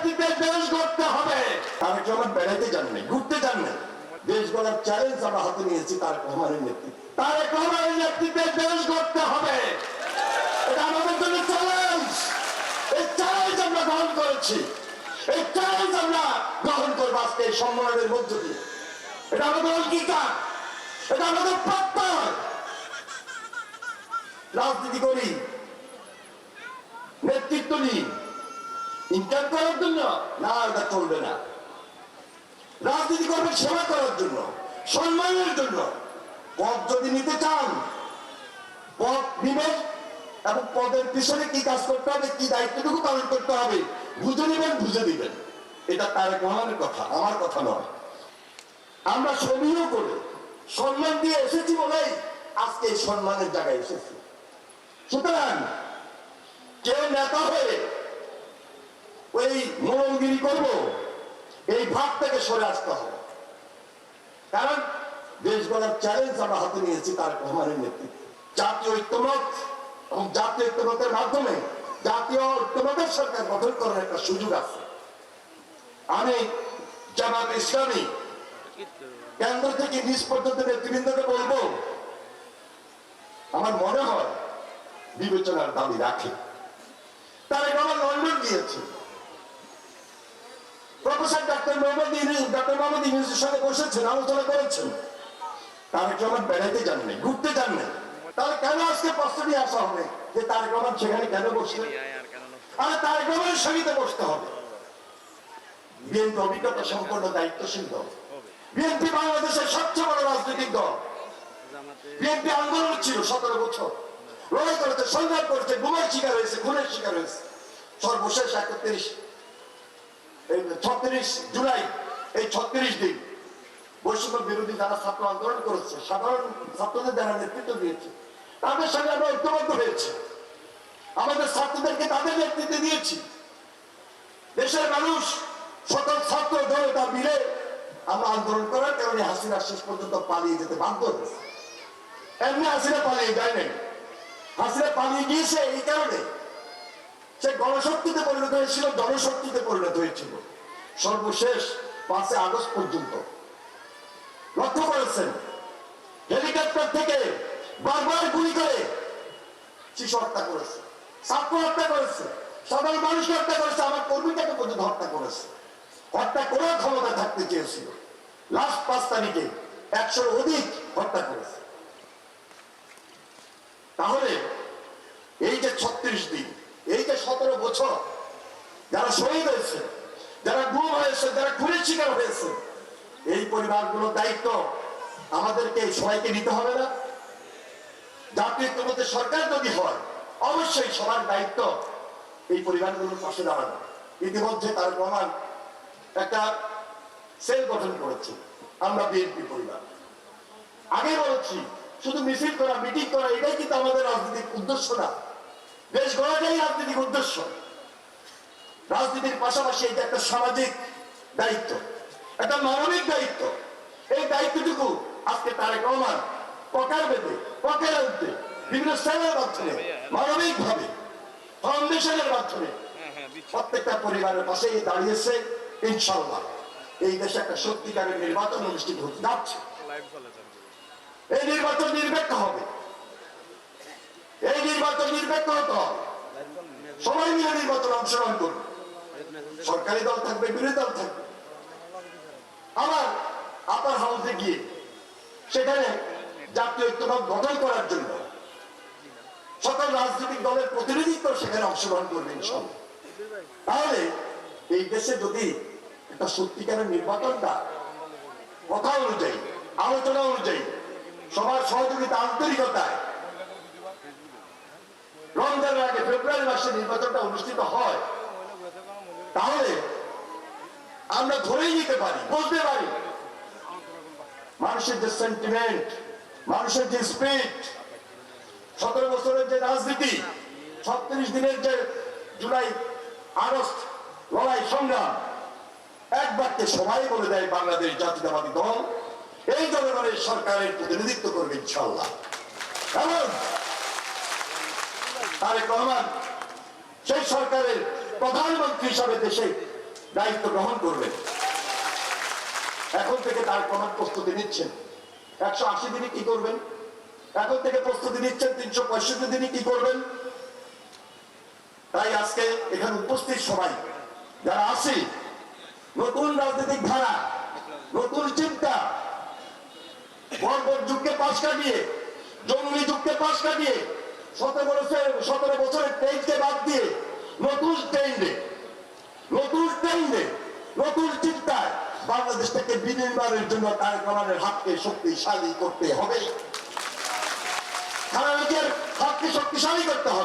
নেতৃত্বে দেশ গড়তে হবে। তারেক রহমান বেড়াইতে যান নাই, ঘুরতে যান নাই, দেশ গড়ার চ্যালেঞ্জ আমরা হাতে নিয়েছি তারেক রহমানের নেতৃত্বে। তারেক রহমানের নেতৃত্বে দেশ গড়তে হবে, এটা আমাদের জন্য চ্যালেঞ্জ। এই চ্যালেঞ্জ আমরা গ্রহণ করেছি, এই চ্যালেঞ্জ আমরা গ্রহণ করবো আজকে এই সম্মেলনের মধ্য দিয়ে। এটা আমাদের অঙ্গীকার, এটা আমাদের প্রত্যয়। রাজনীতি করি, নেতৃত্ব নিই ইনকাম করার জন্য না, এটা চলবে না। রাজনীতি করবে সেবা করার জন্য, সম্মানের জন্য। পদ যদি নিতে চান, পদ নিবেন এবং পদের পিছনে কি কাজ করতে হবে, কি দায়িত্বটুকু পালন করতে হবে বুঝে নেবেন, বুঝে দিবেন। এটা তারেক রহমানের কথা, আমার কথা নয়। আমরা সমীহ করে সম্মান দিয়ে এসেছি বলেই আজকে এই সম্মানের জায়গায় এসেছি। সুতরাং কেউ নেতা হয়ে ওই মোড়লগিরি করব, এই ভাব থেকে সরে আসতে হবে। কারণ দেশ গড়ার চ্যালেঞ্জ আমরা হাতে নিয়েছি তারেক রহমানের নেতৃত্বে। জাতীয় ঐক্যমত এবং জাতীয় ঐক্যমতের মাধ্যমে জাতীয় ঐক্যমতের সরকার গঠন করার একটা সুযোগ আছে। আমি জামাত ইসলামী কেন্দ্র থেকে নিজ পর্যন্ত নেতৃবৃন্দকে বলবো, আমার মনে হয় বিবেচনার দাবি রাখে। তারেক রহমান লন্ডন গিয়েছে, প্রফেসর ডক্টর মোহাম্মদ ইউনূসের সঙ্গে বসেছেন, আলোচনা করেছেন। তারেক রহমান বেড়াইতে যান নাই, ঘুরতে যান নাই। তাহলে কেন আজকে প্রশ্ন নিয়ে আসা হবে যে তারেক রহমান সেখানে কেন বসলেন? আরে তারেক রহমানের সঙ্গে বসতে হবে। বিএনপি অভিজ্ঞতা সম্পন্ন দায়িত্বশীল দল, বিএনপি বাংলাদেশের সবচেয়ে বড় রাজনৈতিক দল। বিএনপি আন্দোলন ছিল 17 বছর, লড়াই করেছে, সংগ্রাম করেছে, গুমের শিকার হয়েছে, খুনের শিকার হয়েছে। সর্বশেষ 36 জুলাই, এই 36 দিন বৈষম্য বিরোধী যারা ছাত্র আন্দোলন করেছে, সাধারণ ছাত্রদের যারা নেতৃত্ব দিয়েছে, তাদের সঙ্গে আমরা ঐক্যবদ্ধ হয়েছি। আমাদের ছাত্রদেরকে তাদের নেতৃত্বে দিয়েছি। দেশের মানুষ, সকল ছাত্র জনতা মিলে আমরা আন্দোলন করার কারণে হাসিনা শেষ পর্যন্ত পালিয়ে যেতে বাধ্য হয়েছে। এমনি হাসিনা পালিয়ে যায় নাই, হাসিনা পালিয়ে গিয়েছে এই কারণে সে গণশক্তিতে পরিণত হয়েছিল, জনশক্তিতে পরিণত হয়েছিল। সর্বশেষ 5 আগস্ট পর্যন্ত লক্ষ্য করেছেন, হেলিকপ্টার থেকে বারবার গুলি করে শিশু হত্যা করেছে, ছাত্র হত্যা করেছে, সাধারণ মানুষকে হত্যা করেছে, আমার কর্মীটাকে পর্যন্ত হত্যা করেছে। হত্যা করার ক্ষমতা থাকতে চেয়েছিল। লাস্ট 5 তারিখে 100-র অধিক হত্যা করেছে। তাহলে এই যে 36 দিন, এই যে 17 বছর যারা শহীদ হয়েছে, যারা গুম হয়েছে, যারা খুনের শিকার হয়েছে, এই পরিবারগুলোর দায়িত্ব আমাদেরকে সবাইকে নিতে হবে না? জাতীয় ঐক্যমতের সরকার যদি হয়, অবশ্যই সবার দায়িত্ব এই পরিবারগুলোর পাশে দাঁড়ানো। ইতিমধ্যে তারেক রহমান একটা সেল গঠন করেছে, আমরা বিএনপি পরিবার। আগে বলেছি, শুধু মিছিল করা, মিটিং করা এটাই কিন্তু আমাদের রাজনৈতিক উদ্দেশ্য না। দেশ গড়াটাই রাজনৈতিক উদ্দেশ্য। রাজনীতির পাশাপাশি এটা একটা সামাজিক দায়িত্ব, একটা মানবিক দায়িত্ব। এই দায়িত্বটুকু আজকে তারেক রহমান পকেট বেঁধে পকেট আনতে বিভিন্ন সেলের মাধ্যমে, মানবিক ভাবে, ফাউন্ডেশনের মাধ্যমে প্রত্যেকটা পরিবারের পাশে দাঁড়িয়েছে। ইনশাআল্লাহ এই দেশে একটা সত্যিকারের নির্বাচন অনুষ্ঠিত হতে যাচ্ছে। এই নির্বাচন নিরপেক্ষ হবে, এই নির্বাচন নিরপেক্ষ হতে হবে। সবাই মিলে নির্বাচন অংশগ্রহণ করবে, সরকারি দল থাকবে, বিরোধী দল থাকবে। আবার আপার হাউসে গিয়ে সেখানে জাতীয় ঐক্যমত গঠন করার জন্য সকল রাজনৈতিক দলের প্রতিনিধিত্ব সেখানে অংশগ্রহণ করবে ইনশাআল্লাহ। তাহলে এই দেশে যদি একটা সত্যিকারের নির্বাচনটা কথা অনুযায়ী, আলোচনা অনুযায়ী, সবার সহযোগিতা, আন্তরিকতায় রমজানের আগে ফেব্রুয়ারি মাসে নির্বাচনটা অনুষ্ঠিত হয়, তাহলে আমরা ধরেই নিতে পারি, বুঝতে পারি মানুষের যে সেন্টিমেন্ট, মানুষের যে স্পিরিট, 17 বছরের যে রাজনীতি, 36 দিনের যে জুলাই আগস্ট লড়াই সংগ্রাম, এক বাক্যে সবাই বলে দেয় বাংলাদেশ জাতীয়তাবাদী দল এই জনগণের সরকারের প্রতিনিধিত্ব করবে ইনশাআল্লাহ। এবং তারেক রহমান সেই সরকারের প্রধানমন্ত্রী হিসাবে দেশে দায়িত্ব গ্রহণ করবেন। এখন থেকে তার কমার প্রস্তুতি নিচ্ছেন। 180 দিনে কি করবেন? এখন থেকে প্রস্তুতি নিচ্ছেন 365 দিনে কি করবেন। তাই আজকে এখানে উপস্থিত সবাই যারা আছি, নতুন রাজনৈতিক ধারা, নতুন চিন্তা, বর্বর যুগকে পাশ কাটিয়ে, জঙ্গলি যুগকে পাশ কাটিয়ে, 17 বছরের ট্রেনকে বাদ দিয়ে নতুন ট্রেন্ডে, নতুন চিন্তায় বাংলাদেশটাকে বিনির্মাণের জন্য তারেক রহমানের হাতকে শক্তিশালী করতে হবে। খালেদা জিয়ার হাতকে শক্তিশালী করতে হবে।